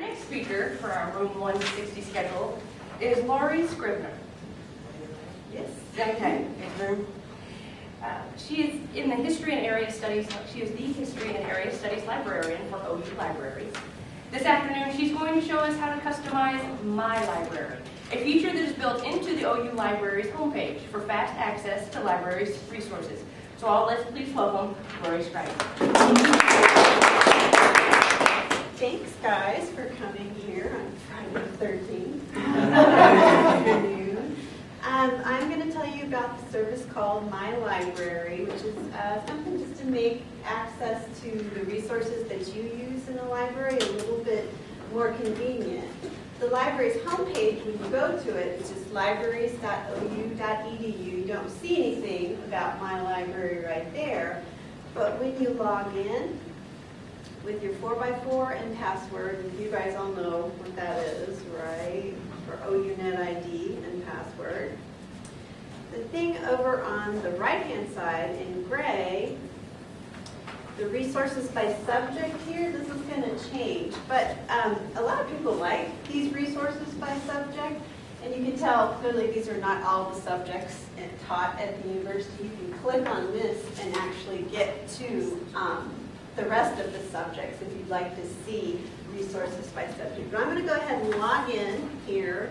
next speaker for our Room 160 schedule is Laurie Scrivener. Yes. Okay. She is in the History and Area Studies. She is the History and Area Studies librarian for OU Libraries. This afternoon, she's going to show us how to customize My Library, a feature that is built into the OU Libraries homepage for fast access to libraries' resources. So let's please welcome Laurie Scrivener. Thanks, guys, for coming here on Friday the 13th. afternoon. I'm going to tell you about the service called My Library, which is something just to make access to the resources that you use in the library a little bit more convenient. The library's homepage, when you go to it, it's just libraries.ou.edu. You don't see anything about My Library right there, but when you log in with your 4x4 and password, and you guys all know what that is, right? For OUNet ID and password. The thing over on the right-hand side in gray, the resources by subject here, this is going to change. But a lot of people like these resources by subject, and you can tell clearly these are not all the subjects taught at the university. You can click on this and actually get to the rest of the subjects if you'd like to see resources by subject. But I'm going to go ahead and log in here,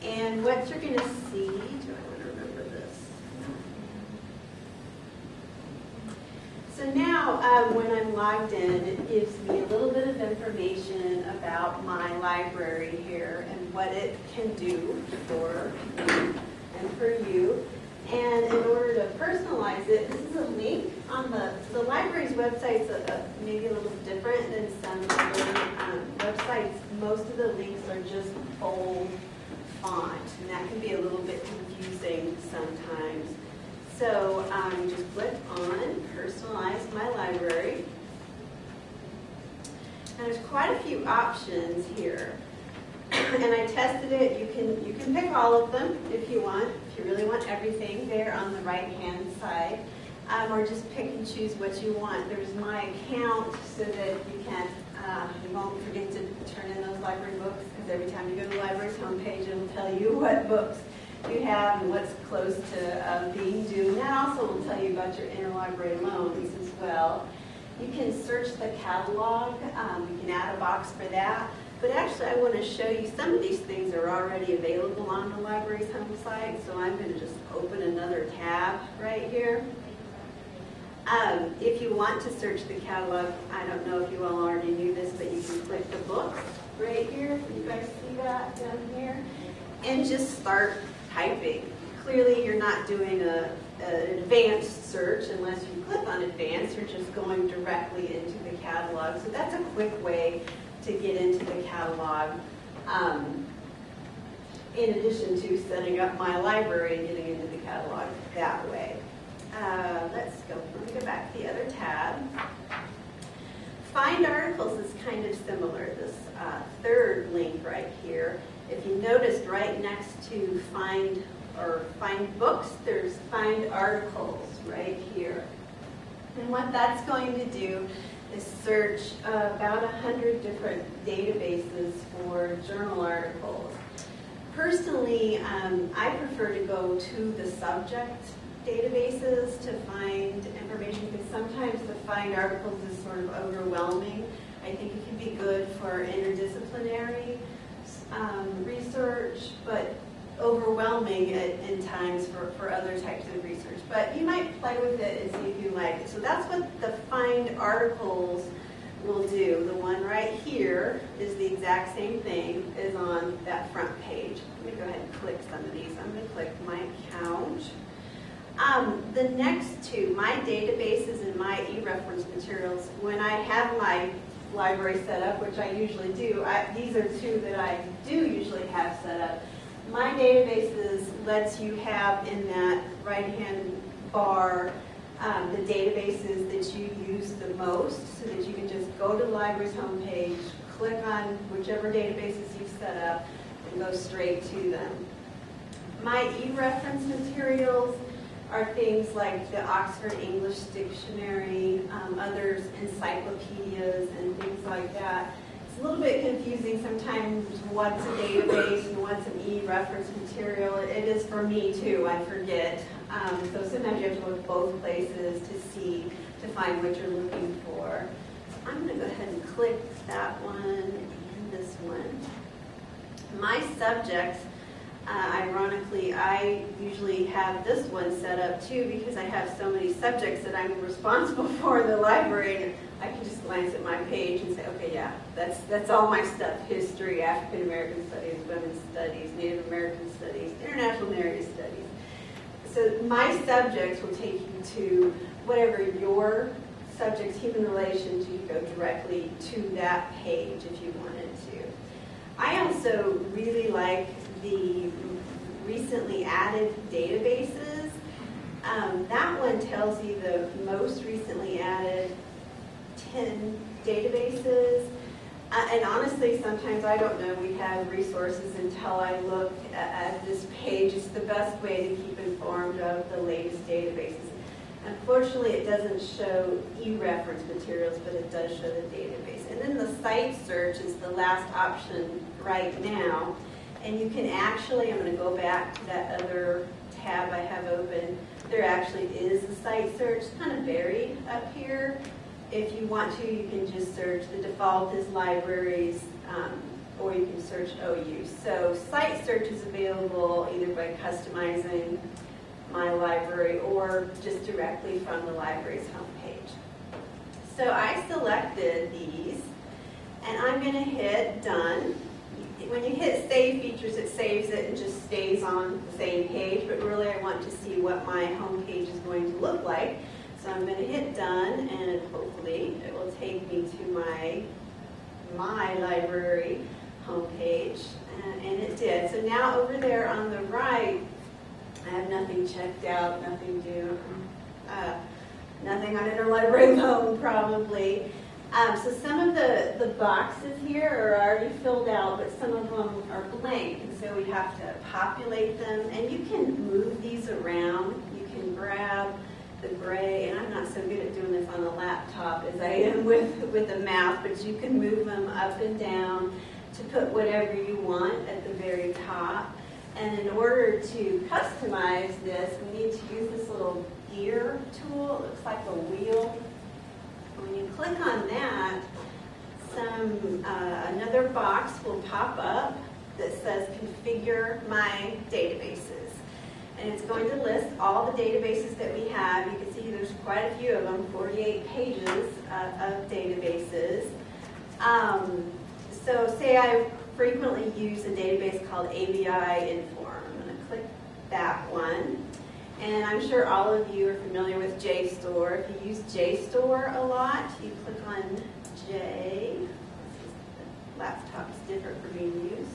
and what you're going to see, do I want to remember this? So now when I'm logged in, it gives me a little bit of information about my library here and what it can do for me and for you. And in order to personalize it, this is a link on the library's website's maybe a little different than some other websites. Most of the links are just bold font, and that can be a little bit confusing sometimes. So just click on Personalize My Library. And there's quite a few options here. And I tested it. You can pick all of them if you want. If you really want everything there on the right-hand side, or just pick and choose what you want. There's My Account so that you won't forget to turn in those library books, because every time you go to the library's homepage, it'll tell you what books you have and what's close to being due. And that also will tell you about your interlibrary loans as well. You can search the catalog. You can add a box for that. But actually, I want to show you some of these things are already available on the library's home site. So I'm going to just open another tab right here. If you want to search the catalog, I don't know if you all already knew this, but you can click the books right here. You guys see that down here? And just start typing. Clearly, you're not doing an advanced search unless you click on advanced. You're just going directly into the catalog. So that's a quick way to get into the catalog, in addition to setting up My Library and getting into the catalog that way. Let me go back to the other tab. Find Articles is kind of similar, this third link right here. If you noticed, right next to Find Books, there's Find Articles right here. And what that's going to do is search about 100 different databases for journal articles. Personally, I prefer to go to the subject databases to find information, because sometimes the Find Articles is sort of overwhelming. I think it can be good for interdisciplinary research, but overwhelming in times for other types of research. But you might play with it and see if you like it. So that's what the Find Articles will do. The one right here is the exact same thing as on that front page. Let me go ahead and click some of these. I'm going to click My Account. The next two, My Databases and My eReference Materials, when I have my library set up, which I usually do, these are two that I do usually have set up. My Databases lets you have in that right-hand bar the databases that you use the most, so that you can just go to the library's homepage, click on whichever databases you've set up, and go straight to them. My eReference Materials are things like the Oxford English Dictionary, others encyclopedias and things like that. It's a little bit confusing sometimes what's a database and what's an e-reference material. It is for me too, I forget. So sometimes you have to look both places to find what you're looking for. So I'm going to go ahead and click that one and this one. My subjects, ironically, I usually have this one set up too because I have so many subjects that I'm responsible for in the library. And I can just glance at my page and say, okay, yeah, that's all my stuff. History, African American Studies, Women's Studies, Native American Studies, International and Area Studies. So my subjects will take you to whatever your subject's human relations, you go directly to that page if you wanted to. I also really like the recently added databases. That one tells you the most recently added 10 databases. And honestly, sometimes I don't know we have resources until I look at this page. It's the best way to keep informed of the latest databases. Unfortunately, it doesn't show e-reference materials, but it does show the database. And then the site search is the last option right now. And you can actually, I'm going to go back to that other tab I have open. There actually is a site search. It's kind of buried up here. If you want to, you can just search. The default is libraries, or you can search OU. So site search is available either by customizing my library or just directly from the library's homepage. So I selected these, and I'm going to hit done. When you hit save features, it saves it and just stays on the same page, but really I want to see what my homepage is going to look like. So I'm going to hit done, and hopefully it will take me to my library homepage, and it did. So now over there on the right, I have nothing checked out, nothing due, nothing on interlibrary loan probably. So some of the boxes here are already filled out, but some of them are blank, and so we have to populate them. And you can move these around. You can grab the gray, and I'm not so good at doing this on the laptop as I am with the mouse, but you can move them up and down to put whatever you want at the very top. And in order to customize this, we need to use this little gear tool. It looks like a wheel. When you click on that, another box will pop up that says configure my databases. And it's going to list all the databases that we have. You can see there's quite a few of them, 48 pages of databases. So say I frequently use a database called ABI Inform. I'm going to click that one. And I'm sure all of you are familiar with JSTOR. If you use JSTOR a lot, you click on J. The laptop is different for me to use.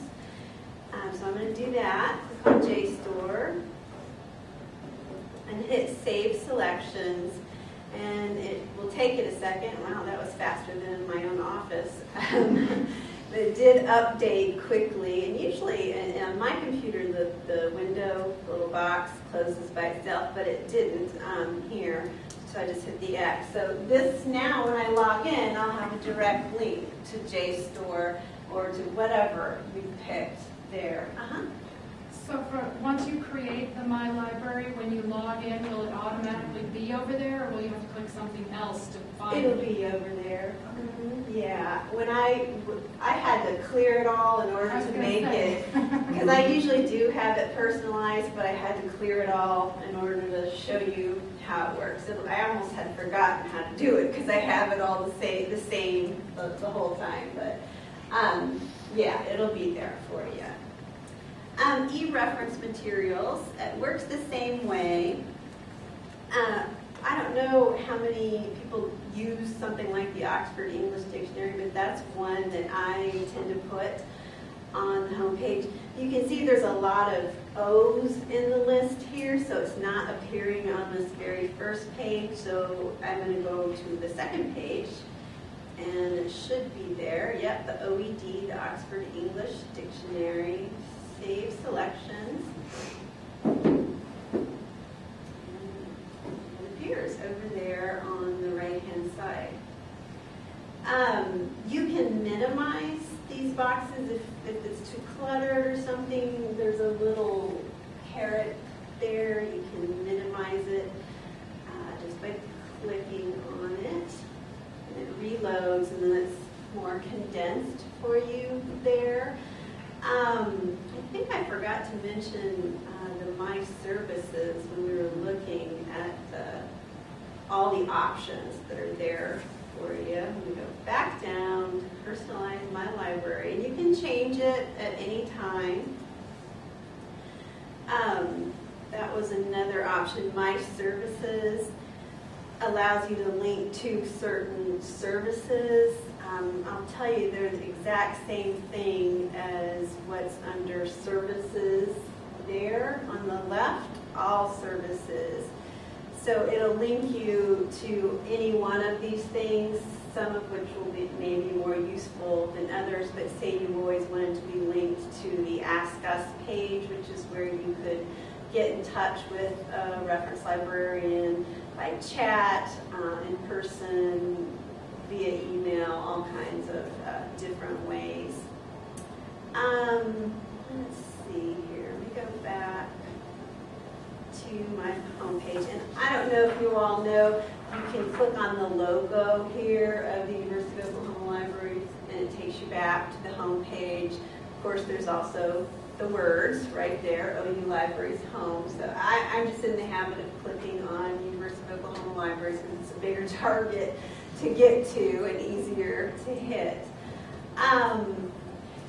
So I'm going to do that. Click on JSTOR and hit Save Selections. And it will take it a second. Wow, that was faster than in my own office. But it did update quickly, and usually on my computer the window, the little box, closes by itself, but it didn't here, so I just hit the X. So this now, when I log in, I'll have a direct link to JSTOR or to whatever you picked there. So once you create the My Library, when you log in, will it automatically be over there, or will you have to click something else to find it? It'll be over there. Yeah. When I had to clear it all in order to make it, because I usually do have it personalized, but I had to clear it all in order to show you how it works. I almost had forgotten how to do it because I have it all the same the whole time. But yeah, it'll be there for you. E-reference materials, it works the same way. I don't know how many people use something like the Oxford English Dictionary, but that's one that I tend to put on the homepage. You can see there's a lot of O's in the list here, so it's not appearing on this very first page. So I'm going to go to the second page, and it should be there. Yep, the OED, the Oxford English Dictionary. Save selections. And it appears over there on the right-hand side. You can minimize modes, and then it's more condensed for you there. I think I forgot to mention the My Services when we were looking at all the options that are there for you. We go back down to personalize My Library, and you can change it at any time. That was another option. My Services allows you to link to certain services. I'll tell you, they're the exact same thing as what's under services there on the left, all services. So it'll link you to any one of these things, some of which will be maybe more useful than others, but say you always wanted to be linked to the Ask Us page, which is where you could get in touch with a reference librarian by chat, in person, via email, all kinds of different ways. Let's see here. Let me go back to my homepage. And I don't know if you all know, you can click on the logo here of the University of Oklahoma Libraries, and it takes you back to the homepage. Of course, there's also the words right there, OU Libraries Home. So I'm just in the habit of clicking on University of Oklahoma Libraries because it's a bigger target to get to and easier to hit.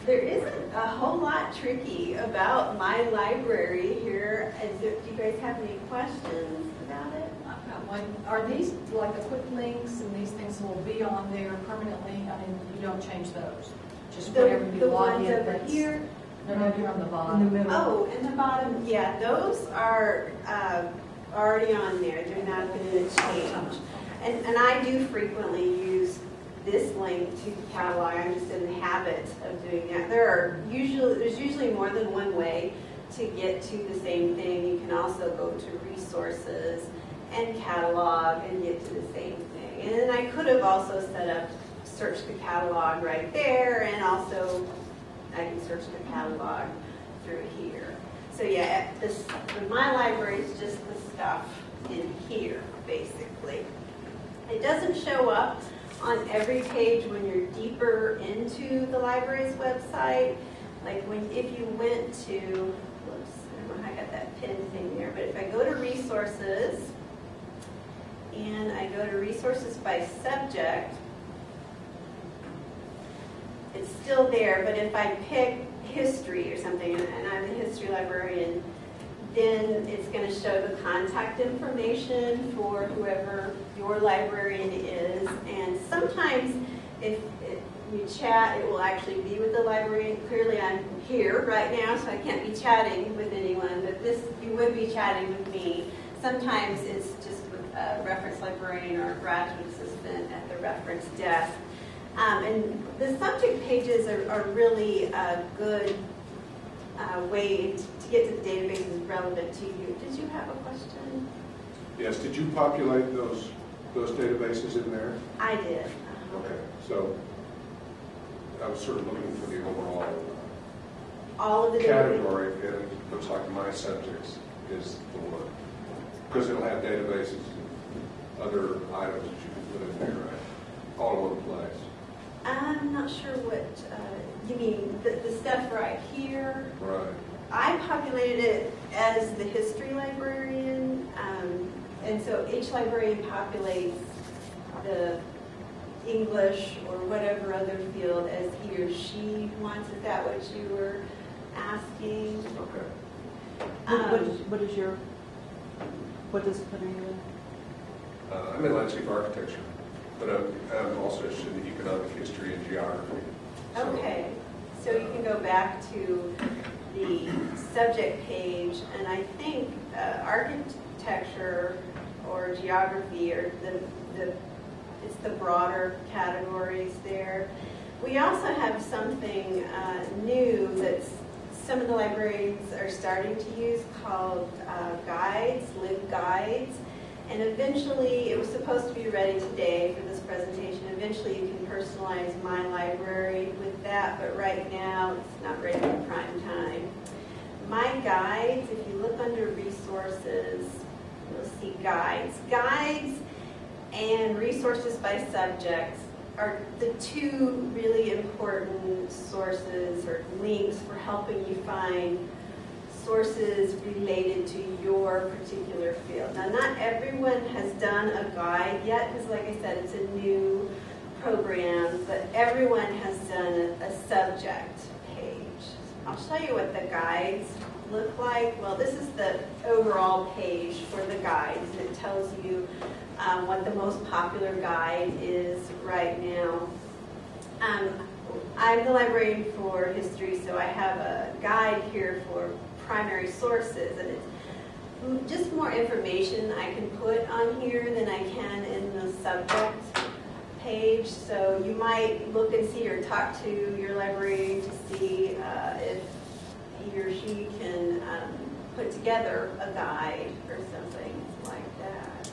There isn't a whole lot tricky about My Library here. Do you guys have any questions about it? I've got one. Are these like the quick links, and these things will be on there permanently? I mean, you don't change those. Just whenever you The log ones in. over here. No, you're on the bottom. In the middle. Oh, in the bottom, yeah, those are already on there. They're not going to change. And I do frequently use this link to the catalog. I'm just in the habit of doing that. There's usually more than one way to get to the same thing. You can also go to resources and catalog and get to the same thing. And then I could have also set up search the catalog right there, and also I can search the catalog through here. So yeah, My Library is just the stuff in here, basically. It doesn't show up on every page when you're deeper into the library's website. Like if you went to, whoops, I don't know how I got that pin thing there, but if I go to resources, and I go to resources by subject, it's still there, but if I pick history or something, and I'm a history librarian, then it's going to show the contact information for whoever your librarian is. And sometimes if you chat, it will actually be with the librarian. Clearly I'm here right now, so I can't be chatting with anyone, but you would be chatting with me. Sometimes it's just with a reference librarian or a graduate assistant at the reference desk. And the subject pages are really a good way to get to the databases relevant to you. Did you have a question? Yes, did you populate those databases in there? I did. Okay, so I was sort of looking for the overall All of the category, and it looks like My Subjects is the one. Because it'll have databases and other items that you can put in there, right? All in one place. I'm not sure what you mean. The stuff right here. Right. I populated it as the history librarian, and so each librarian populates the English or whatever other field as he or she wants. Is that what you were asking? Okay. What discipline are you in? I'm in landscape architecture, but I'm also interested in economic history and geography. Okay, so you can go back to the subject page, and I think architecture or geography are it's the broader categories there. We also have something new that some of the librarians are starting to use called guides, LibGuides. And eventually, it was supposed to be ready today for this presentation. Eventually, you can personalize My Library with that, but right now, it's not ready for prime time. My Guides, if you look under Resources, you'll see Guides. Guides and Resources by Subjects are the two really important sources or links for helping you find sources related to your particular field. Now, not everyone has done a guide yet, because like I said, it's a new program, but everyone has done a subject page. I'll show you what the guides look like. Well, this is the overall page for the guides, and it tells you what the most popular guide is right now. I'm the librarian for history, so I have a guide here for primary sources, and it's just more information I can put on here than I can in the subject page. So you might look and see or talk to your librarian to see if he or she can put together a guide or something like that.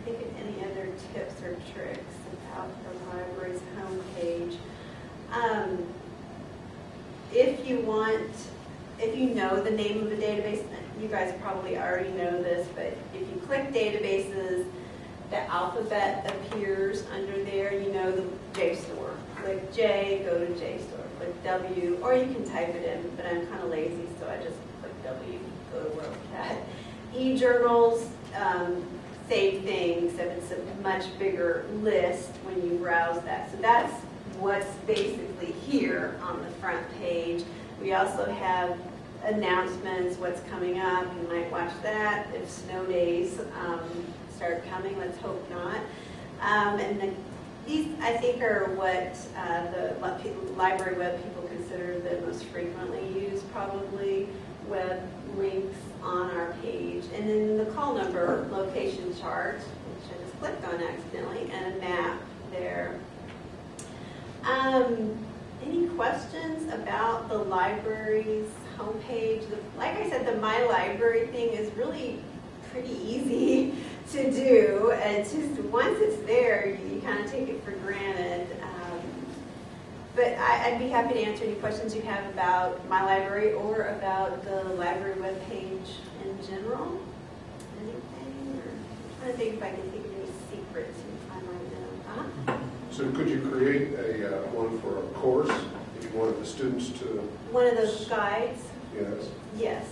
Think of any other tips or tricks about the library's homepage. If you know the name of a database, you guys probably already know this, but if you click databases, the alphabet appears under there. You know the JSTOR. Click J, go to JSTOR. Click W, or you can type it in, but I'm kind of lazy, so I just click W, go to WorldCat. E-journals, same thing, except it's a much bigger list when you browse that. So that's what's basically here on the front page. We also have announcements, what's coming up. You might watch that if snow days start coming. Let's hope not. And these, I think, are what the library web people consider the most frequently used, probably, web links on our page. And then the call number location chart, which I just clicked on accidentally, and a map there. Any questions about the library's homepage? Like I said, the My Library thing is really pretty easy to do. It's just once it's there, you kind of take it for granted. But I'd be happy to answer any questions you have about My Library or about the library webpage in general. Anything? Or I'm trying to think if I can think of any secrets you find right now. So could you create a one for a course if you wanted the students to? One of those guides? Yes. Yes.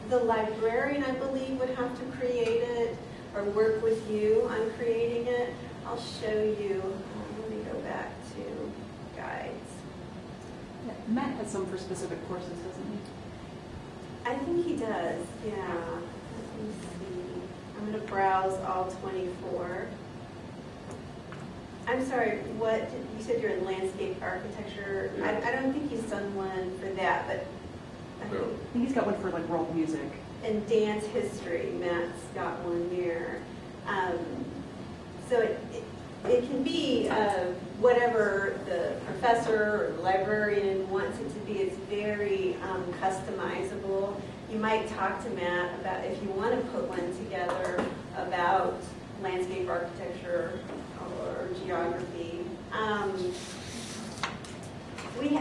The librarian, I believe, would have to create it or work with you on creating it. I'll show you. Let me go back to guides. Yeah, Matt has some for specific courses, doesn't he? I think he does, yeah. Let me see. I'm going to browse all 24. I'm sorry, what, you said you're in landscape architecture. Yeah. I don't think he's done one for that, but I No. I think he's got one for like world music. and dance history, Matt's got one there. So it can be whatever the professor or the librarian wants it to be. It's very customizable. You might talk to Matt about if you want to put one together about landscape architecture or geography.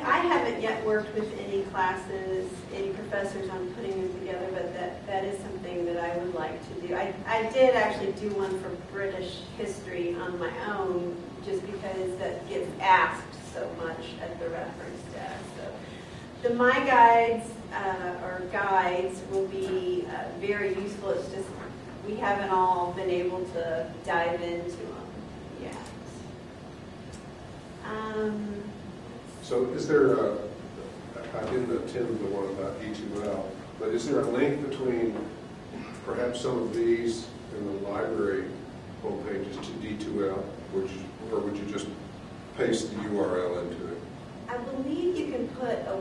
I haven't yet worked with any classes, any professors on putting them together, but that is something that I would like to do. I did actually do one for British history on my own, just because that gets asked so much at the reference desk. So the My Guides or guides will be very useful. It's just we haven't all been able to dive into them yet. So is there I didn't attend the one about E2L, but is there a link between perhaps some of these in the library homepages to D2L, or would you just paste the URL into it? I believe you can put a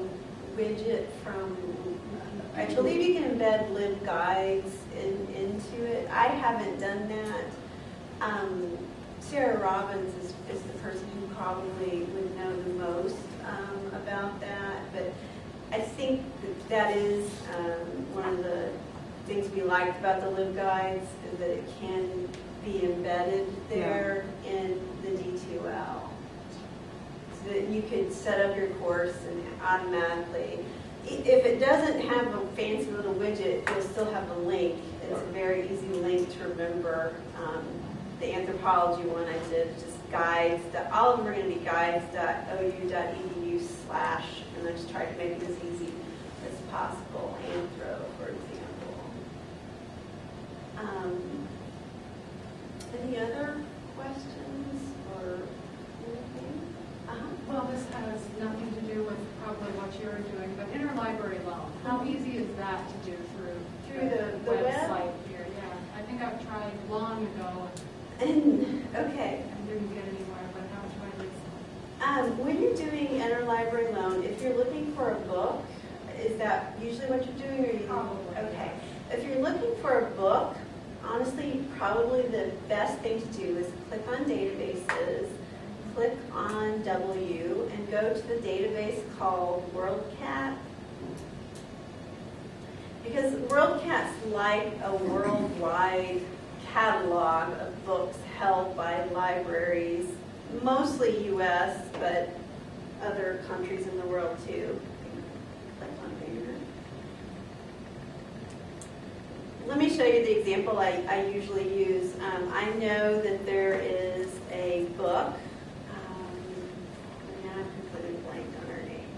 widget from, I believe you can embed LibGuides into it. I haven't done that. Sarah Robbins is the person who probably would know the most about that, but I think that is one of the things we liked about the LibGuides, is that it can be embedded there in the D2L. So that you could set up your course and automatically, if it doesn't have a fancy little widget, you'll still have a link it's a very easy link to remember. The anthropology one I did, just guides, all of them are going to be guides.ou.edu/ and I just tried to make it as easy as possible. Anthro, for example. Any other questions or anything? Well, this has nothing to do with probably what you're doing, but interlibrary loan, how easy is that to do through the web? website here? Yeah, I think I've tried long ago Okay. and didn't get anywhere, but I'll try this. When you're doing interlibrary loan, if you're looking for a book, is that usually what you're doing? Or you, Probably. Okay. If you're looking for a book, honestly, probably the best thing to do is click on databases, click on W, and go to the database called WorldCat. Because WorldCat's like a worldwide catalog of books held by libraries, mostly U.S., but other countries in the world too. Click on there. Let me show you the example I usually use. I know that there is a book. Now I've completely blanked on her name.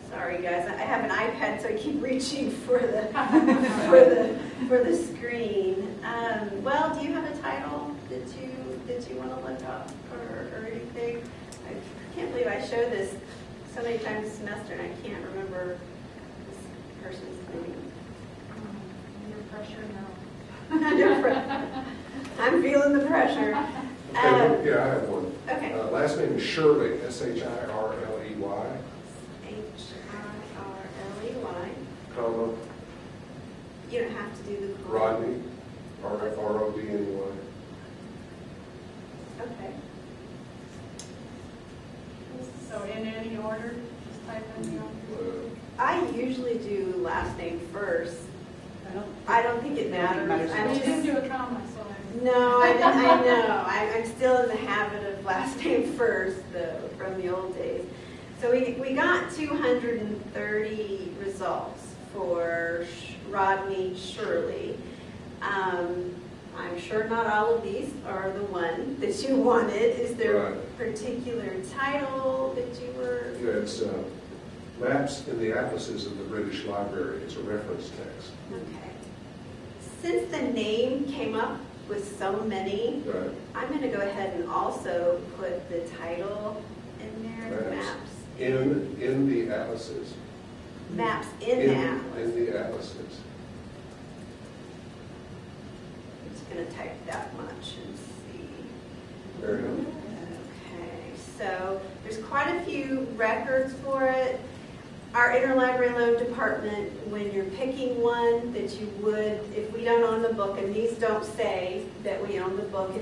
Sorry guys, I have an iPad, so I keep reaching for the for the screen. Well, do you have a title that you want to look up or anything? I can't believe I show this so many times this semester and I can't remember this person's name. Under pressure now. I'm feeling the pressure. Okay, yeah, I have one. Okay. Last name is Shirley, Shirley, Hirley, comma, you don't have to do the comma. Rodney, Rodney. Okay. So in any order, just type in the order. I usually do last name first. I I don't think it matters. I'm You didn't just, do a comma, so no, I know. I'm still in the habit of last name first, though, from the old days. So we got 230 results for Rodney Shirley. I'm sure not all of these are the one that you wanted. Is there a particular title that you were? Yeah, it's Maps in the Atlases of the British Library. It's a reference text. Okay. Since the name came up with so many, Right. I'm going to go ahead and also put the title in there. Maps. Maps. In the Atlases. Maps in the atlas. In the Atlases. I'm just going to type that much and see. There you go. Okay, so there's quite a few records for it. Our interlibrary loan department, when you're picking one that you would, if we don't own the book, and these don't say that we own the book,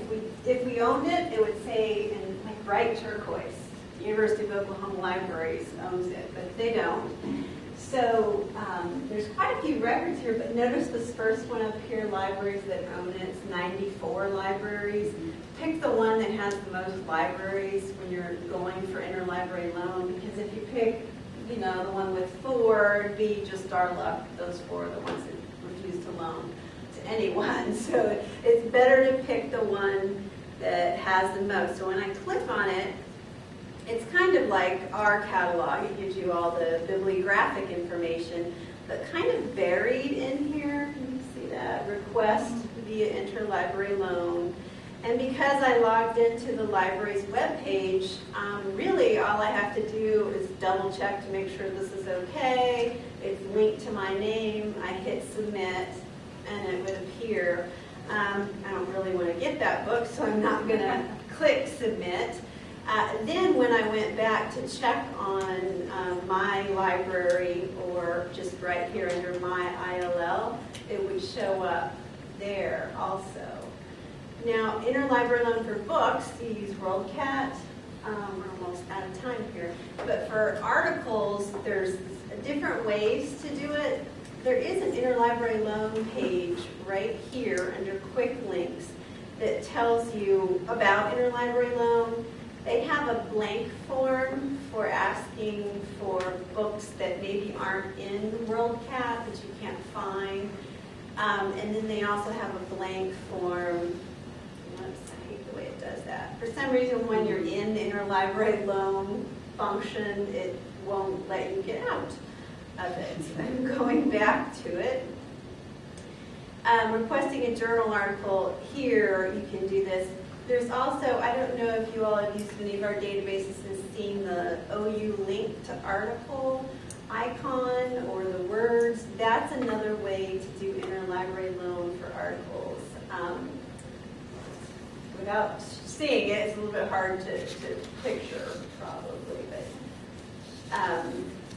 if we owned it, it would say in like bright turquoise. University of Oklahoma Libraries owns it, but they don't. So there's quite a few records here, but notice this first one up here, libraries that own it, it's 94 libraries. Pick the one that has the most libraries when you're going for interlibrary loan, because if you pick, the one with 4, it'd be just our luck. Those 4 are the ones that refuse to loan to anyone. So it's better to pick the one that has the most. So when I click on it, it's kind of like our catalog. It gives you all the bibliographic information, but kind of buried in here. You can see that. Request via interlibrary loan. And because I logged into the library's webpage, really all I have to do is double check to make sure this is okay. It's linked to my name. I hit submit, and it would appear. I don't really want to get that book, so I'm not going to click submit. Then when I went back to check on my library, or just right here under my ILL, it would show up there also. Now, interlibrary loan for books, you use WorldCat. We're almost out of time here. But for articles, there's different ways to do it. There is an interlibrary loan page right here under quick links that tells you about interlibrary loan. They have a blank form for asking looking for books that maybe aren't in WorldCat that you can't find. And then they also have a blank form. I hate the way it does that. For some reason, when you're in the interlibrary loan function, it won't let you get out of it. I'm going back to it. Requesting a journal article, here you can do this. There's also, I don't know if you all have used any of our databases and seen the OU link to article icon or the words. That's another way to do interlibrary loan for articles. Without seeing it, it's a little bit hard to picture probably, but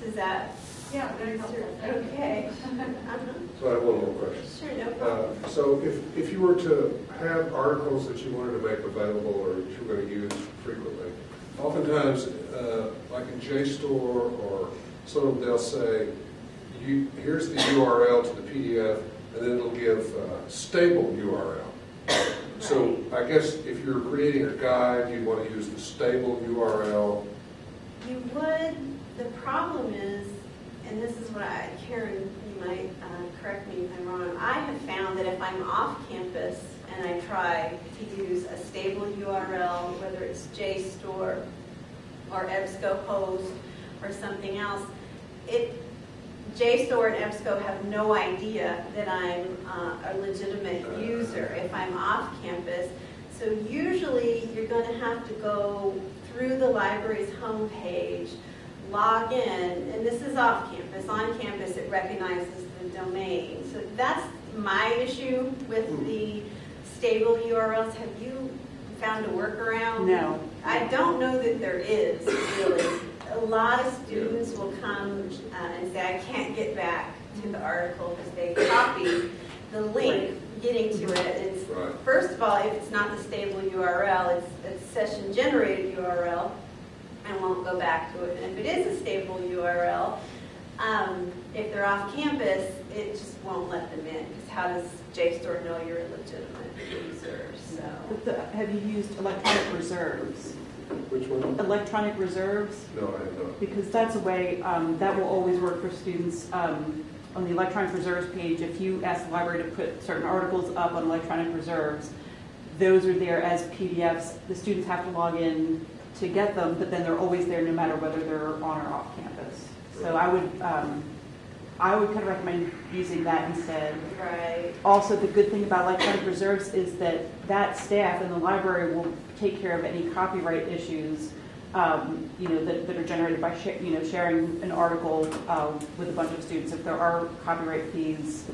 does that? Yeah, very helpful. Okay. So I have one more question. Sure, no problem. So if you were to have articles that you wanted to make available or that you're going to use frequently, oftentimes, like in JSTOR or some of them, they'll say, here's the URL to the PDF, and then it'll give stable URL. So I guess if you're creating a guide, you want to use the stable URL. You would. The problem is, and this is what Karen, you might correct me if I'm wrong, I have found that if I'm off campus and I try to use a stable URL, whether it's JSTOR or EBSCOhost or something else, JSTOR and EBSCO have no idea that I'm a legitimate user if I'm off campus. So usually you're going to have to go through the library's homepage, log in, and this is off campus. On campus, it recognizes the domain. So that's my issue with the stable URLs. Have you found a workaround? No. I don't know that there is, really. A lot of students will come and say, I can't get back to the article because they copied the link getting to it. It's, first of all, if it's not the stable URL, it's a session-generated URL, and won't go back to it. And if it is a stable URL, if they're off campus, it just won't let them in. Because how does JSTOR know you're a legitimate user? So. Have you used electronic reserves? Which one? Electronic reserves? No, I have not. Because that's a way that will always work for students. On the electronic reserves page, if you ask the library to put certain articles up on electronic reserves, those are there as PDFs. The students have to log in to get them, but then they're always there no matter whether they're on or off campus. So I would kind of recommend using that instead. Right. Also, the good thing about electronic reserves is that staff in the library will take care of any copyright issues, that are generated by sharing an article with a bunch of students. If there are copyright fees,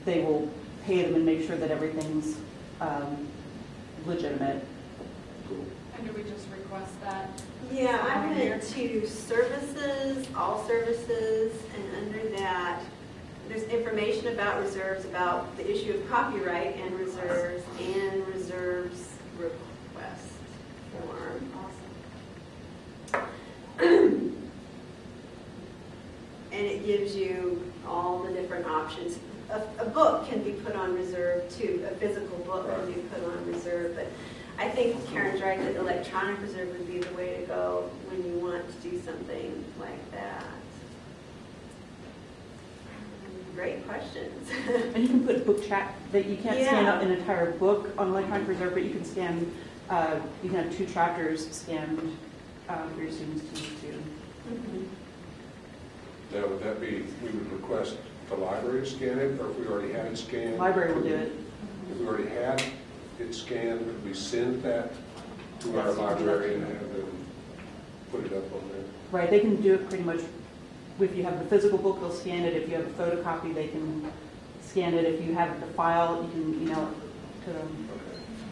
they will pay them and make sure that everything's legitimate. And do we just request that? Yeah, I went to services, all services, and under that, there's information about reserves, about the issue of copyright and reserves request form. Awesome. And it gives you all the different options. A book can be put on reserve too. A physical book can be put on reserve, but I think Karen's right that electronic reserve would be the way to go when you want to do something like that. Great questions. And you can put book chat that you can't scan up an entire book on electronic reserve, but you can scan. You can have 2 chapters scanned for your students to use too. Mm-hmm. Now, would that be, we would request the library to scan it, or if we already had it scanned? The library will do it. If we already had it scanned, could we send that to our library and have them put it up on there? Right, they can do it pretty much. If you have the physical book, they'll scan it. If you have a photocopy, they can scan it. If you have the file, you can email it to them.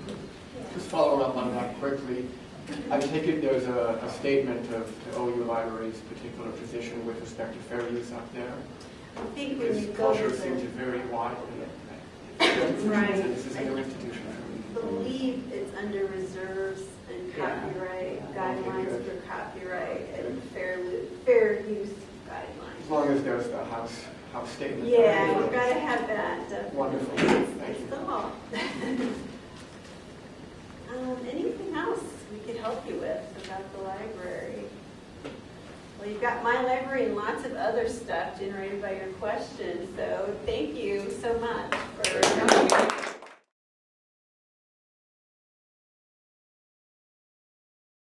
Okay. Just following up on that quickly, I take it there's a statement of the OU Library's particular position with respect to fair use up there? I think when Because you go to culture seems to the, vary widely. That's right. So this is a new institution I for me. believe it's under reserves and copyright, guidelines for copyright and fair use guidelines. As long as there's the house statement. Yeah, we've got to have that. Wonderful. Thank It's you. the law. Anything else we could help you with about the library? you've got my library and lots of other stuff generated by your questions. So thank you so much.